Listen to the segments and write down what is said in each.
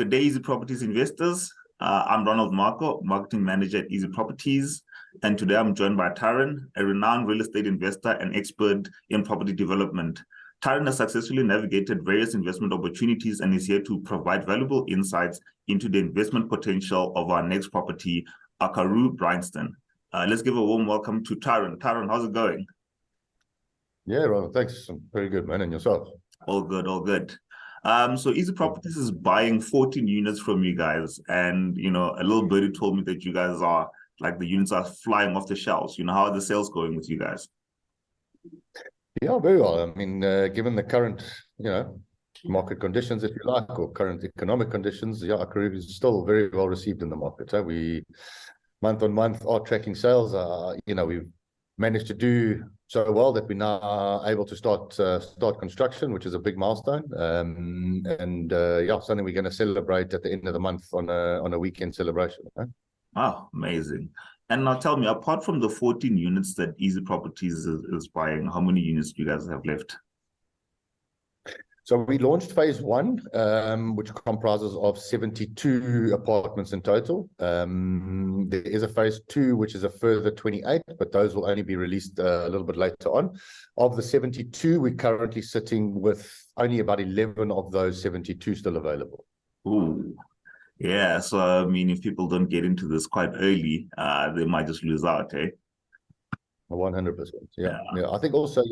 Good day, Easy Properties investors. I'm Ronald Marco, Marketing Manager at Easy Properties. And today I'm joined by Taran, a renowned real estate investor and expert in property development. Taran has successfully navigated various investment opportunities and is here to provide valuable insights into the investment potential of our next property, Akaru Bryanston. Let's give a warm welcome to Taran. Taran, how's it going? Yeah, Ronald, thanks. Very good, man. And yourself? All good, all good. So Easy Properties is buying 14 units from you guys. And, a little birdie told me that you guys are, like, the units are flying off the shelves. How are the sales going with you guys? Yeah, very well. I mean, given the current, market conditions, if you like, or current economic conditions, yeah, Akaru is still very well received in the market. We, month on month, are tracking sales. We've managed to do so well that we're now able to start construction, which is a big milestone. Something we're going to celebrate at the end of the month on a weekend celebration. Oh, amazing. And now tell me, apart from the 14 units that Easy Properties is buying, how many units do you guys have left? So we launched phase one, which comprises of 72 apartments in total. There is a phase two, which is a further 28, but those will only be released a little bit later on. Of the 72, we're currently sitting with only about 11 of those 72 still available. Ooh. Yeah, so I mean, if people don't get into this quite early, they might just lose out, eh? 100%. Yeah. I think also,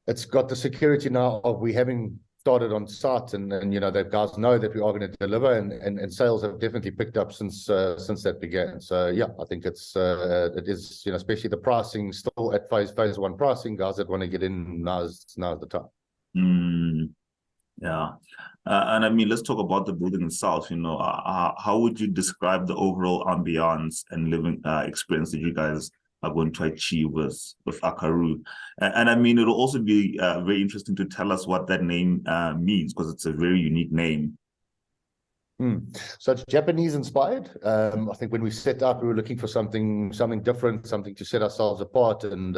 it's got the security now of we having started on site, and the guys know that we are going to deliver, and sales have definitely picked up since that began. So yeah, I think it is especially the pricing still at phase one pricing. Guys that want to get in, now's the time. Yeah. And I mean, let's talk about the building itself. How would you describe the overall ambiance and living experience that you guys are going to achieve with Akaru? And I mean, it'll also be very interesting to tell us what that name means, because it's a very unique name. So it's Japanese inspired. I think when we set up, we were looking for something different, something to set ourselves apart, and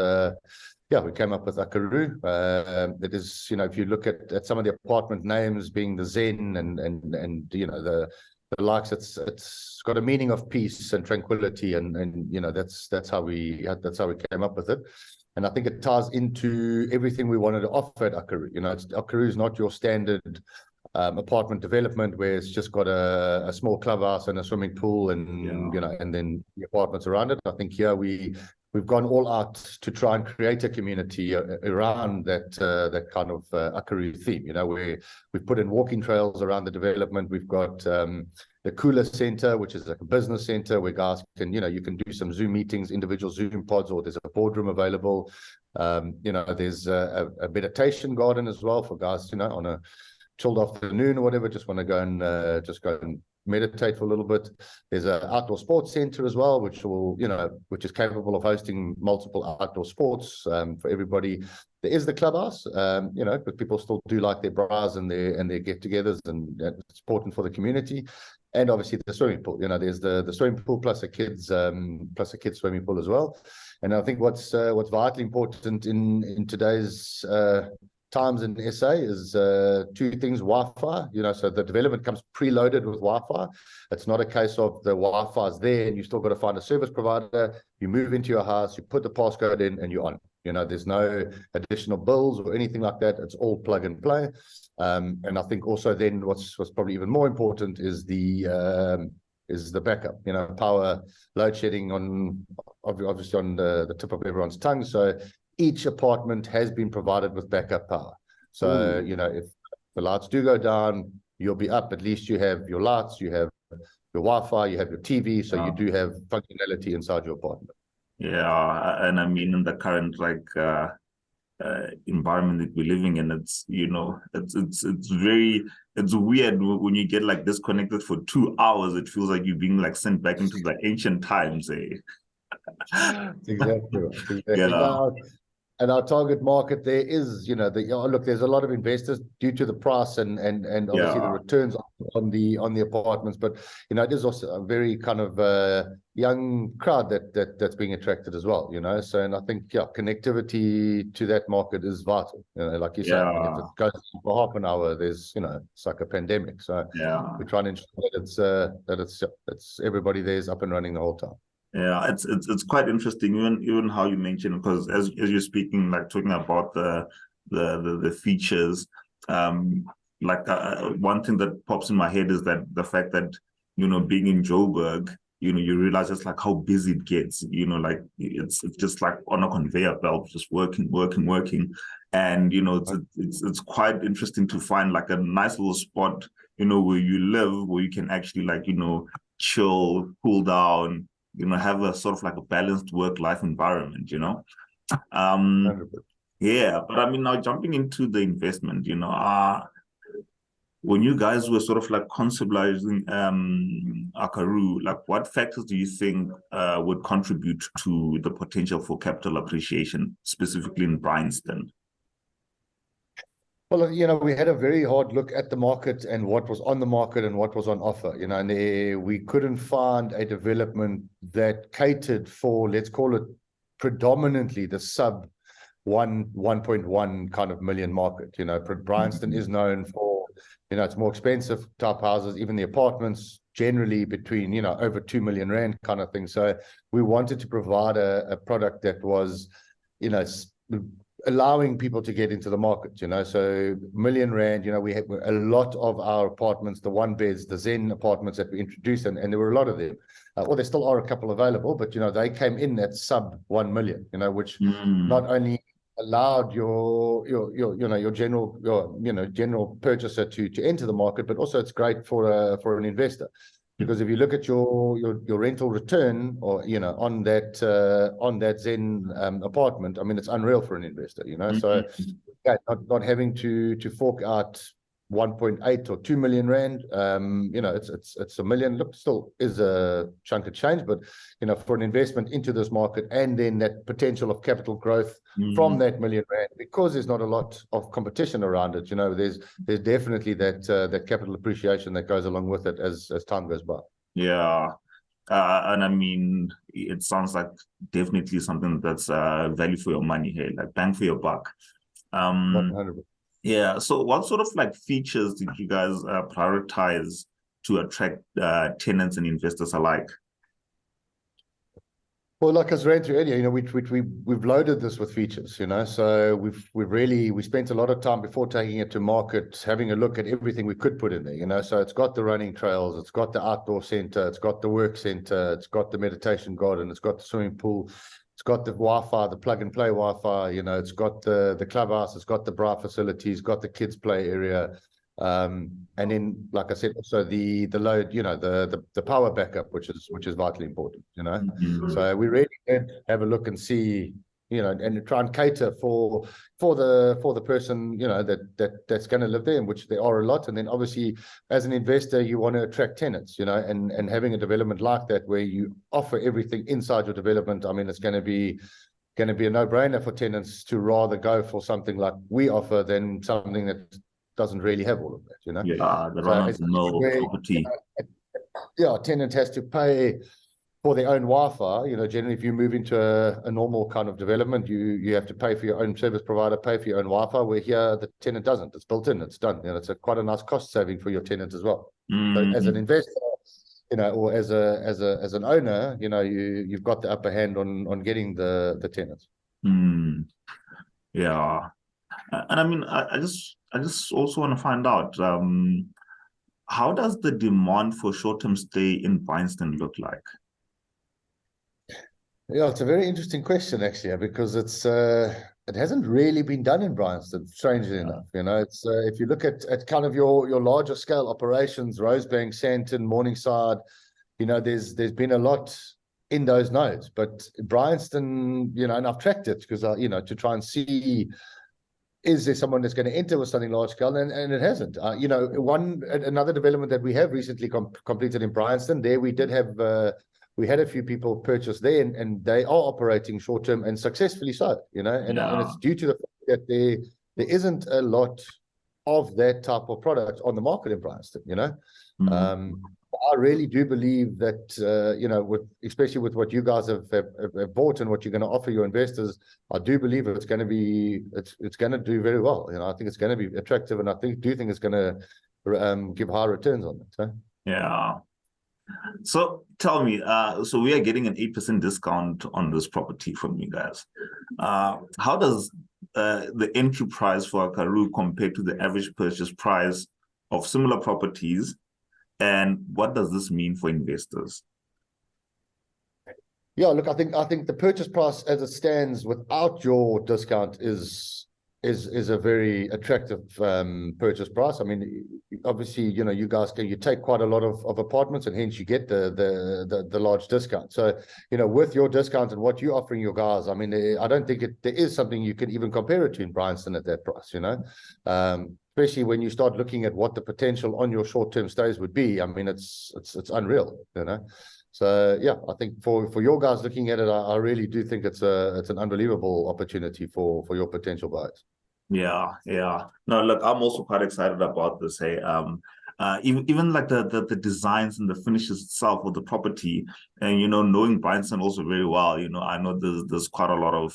we came up with Akaru. It is, if you look at some of the apartment names, being the Zen and the likes, it's got a meaning of peace and tranquility, and that's how we came up with it. And I think it ties into everything we wanted to offer at Akaru. Akaru is not your standard apartment development where it's just got a small clubhouse and a swimming pool and and then the apartments around it. I think here we've gone all out to try and create a community around that kind of Akaru theme, where we've put in walking trails around the development. We've got the Cooler Center, which is like a business center where guys can, you can do some Zoom meetings, individual Zoom pods, or there's a boardroom available. There's a meditation garden as well for guys, on a chilled afternoon or whatever, just want to go and meditate for a little bit. There's an outdoor sports center as well, which is capable of hosting multiple outdoor sports for everybody. There is the clubhouse, but people still do like their bars and their get-togethers, and it's important for the community. And obviously the swimming pool. There's the swimming pool plus a kids swimming pool as well. And I think what's vitally important in today's times in SA is two things: Wi-Fi. So the development comes preloaded with Wi-Fi. It's not a case of the Wi-Fi is there and you still got to find a service provider. You move into your house, you put the passcode in, and you're on. There's no additional bills or anything like that. It's all plug and play. And I think also then what's probably even more important is the backup. Power load shedding obviously on the tip of everyone's tongue. So each apartment has been provided with backup power. So, if the lights do go down, you'll be up. At least you have your lights, you have your Wi-Fi, you have your TV. So you do have functionality inside your apartment. Yeah. And I mean, in the current, environment that we're living in, it's, it's weird when you get disconnected for 2 hours. It feels like you're being sent back into the ancient times, eh? Exactly. Yeah. And our target market there is, look, there's a lot of investors due to the price and obviously the returns on the apartments, but it is also a very kind of young crowd that's being attracted as well, So, and I think connectivity to that market is vital. Like you say, I mean, if it goes for half an hour, there's it's like a pandemic. So we're trying to ensure that it's everybody there is up and running the whole time. Yeah, it's quite interesting, even how you mentioned, because as you're speaking, like talking about the features, one thing that pops in my head is that the fact that being in Joburg, you realize just like how busy it gets. Like it's just like on a conveyor belt, just working, and it's quite interesting to find like a nice little spot, where you live, where you can actually like chill, cool down. Have a sort of like a balanced work-life environment, Yeah, but I mean, now jumping into the investment, when you guys were sort of like conceptualizing Akaru, like what factors do you think would contribute to the potential for capital appreciation, specifically in Bryanston? Well, we had a very hard look at the market and what was on the market and what was on offer, and we couldn't find a development that catered for, let's call it predominantly the sub 1.1 kind of million market. Bryanston is known for, it's more expensive type houses, even the apartments generally between, over 2 million rand kind of thing. So we wanted to provide a product that was, allowing people to get into the market, so million rand, we have a lot of our apartments, the one beds, the Zen apartments that we introduced, and there were a lot of them. Well, there still are a couple available, but they came in at sub 1 million, which not only allowed your general purchaser to enter the market, but also it's great for an investor. Because if you look at your rental return, or on that Zen apartment, I mean, it's unreal for an investor, So not having to fork out 1.8 or 2 million rand, it's a million. Look, still is a chunk of change, but for an investment into this market, and then that potential of capital growth from that million rand, because there's not a lot of competition around it. There's definitely that capital appreciation that goes along with it as time goes by. Yeah. And I mean, it sounds like definitely something that's value for your money here, like bang for your buck. 100%. Yeah. So what sort of like features did you guys prioritize to attract tenants and investors alike? Well, like I was ran through earlier, we've loaded this with features, so we spent a lot of time before taking it to market, having a look at everything we could put in there, so it's got the running trails, it's got the outdoor center, it's got the work center, it's got the meditation garden, it's got the swimming pool, it's got the Wi-Fi, the plug and play Wi-Fi, it's got the clubhouse, it's got the bra facilities, got the kids play area. And then, like I said, also the load, the power backup, which is vitally important, So we really did have a look and see, and try and cater for the person, that's going to live there, and which there are a lot. And then obviously, as an investor, you want to attract tenants, and having a development like that where you offer everything inside your development, I mean, it's going to be a no-brainer for tenants to rather go for something like we offer than something that doesn't really have all of that, Yeah, the run-of-the-mill property. A tenant has to pay for their own Wi-Fi. Generally, if you move into a normal kind of development, you have to pay for your own service provider, pay for your own Wi-Fi, where here the tenant doesn't. It's built in, it's done. It's quite a nice cost saving for your tenant as well. So as an investor, or as an owner, you've got the upper hand on getting the tenants. Yeah. And I mean, I just also want to find out, how does the demand for short-term stay in Bryanston look like? Yeah, it's a very interesting question, actually, because it hasn't really been done in Bryanston, strangely enough. It's if you look at kind of your larger scale operations, Rosebank, Sandton, Morningside, there's been a lot in those nodes, but Bryanston, and I've tracked it because to try and see, is there someone that's going to enter with something large scale, and it hasn't. Another development that we have recently completed in Bryanston, there we did have we had a few people purchase there, and they are operating short term and successfully so, and it's due to the fact that there isn't a lot of that type of product on the market in Bryanston, I really do believe that, especially with what you guys have bought and what you're going to offer your investors, I do believe it's going to do very well. I think it's going to be attractive, and I do think it's going to give high returns on it. So. Yeah. So tell me, so we are getting an 8% discount on this property from you guys. How does the entry price for Akaru compare to the average purchase price of similar properties? And what does this mean for investors? Yeah, look, I think the purchase price as it stands without your discount is a very attractive purchase price. I mean, obviously, you guys you take quite a lot of apartments, and hence you get the large discount. So, with your discount and what you're offering your guys, I mean, I don't think there is something you can even compare it to in Bryanston at that price. Especially when you start looking at what the potential on your short-term stays would be. I mean, it's unreal. So yeah, I think for your guys looking at it, I really do think it's an unbelievable opportunity for your potential buyers. Yeah. No, look, I'm also quite excited about this. Hey, even like the designs and the finishes itself of the property, and knowing Bryanston also very well, I know there's quite a lot of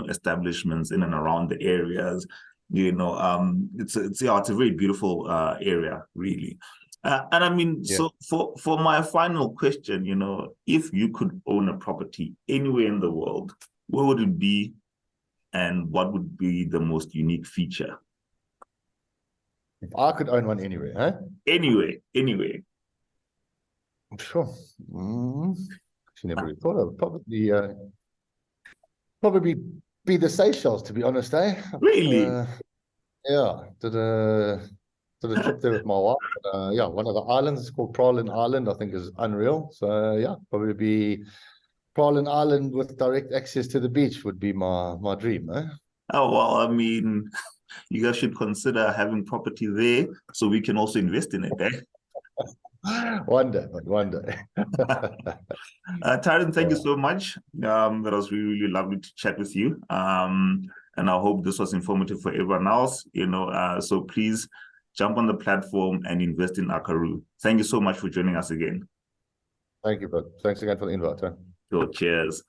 establishments in and around the areas. It's a very beautiful area, really. And I mean, so for my final question, if you could own a property anywhere in the world, where would it be, and what would be the most unique feature? If I could own one anywhere, huh? Anyway. Sure. Actually, never really thought of. Probably be the Seychelles, to be honest, eh? Really? Yeah. Did a trip there with my wife. One of the islands is called Pralin Island, I think is unreal. So yeah, probably be Pralin Island with direct access to the beach would be my dream, eh? Oh, well, I mean, you guys should consider having property there so we can also invest in it, eh? One day. Tyron, thank you so much. That was really, really lovely to chat with you. And I hope this was informative for everyone else, so please jump on the platform and invest in Akaru. Thank you so much for joining us again. Thank you, bud. Thanks again for the invite. Huh? So, cheers.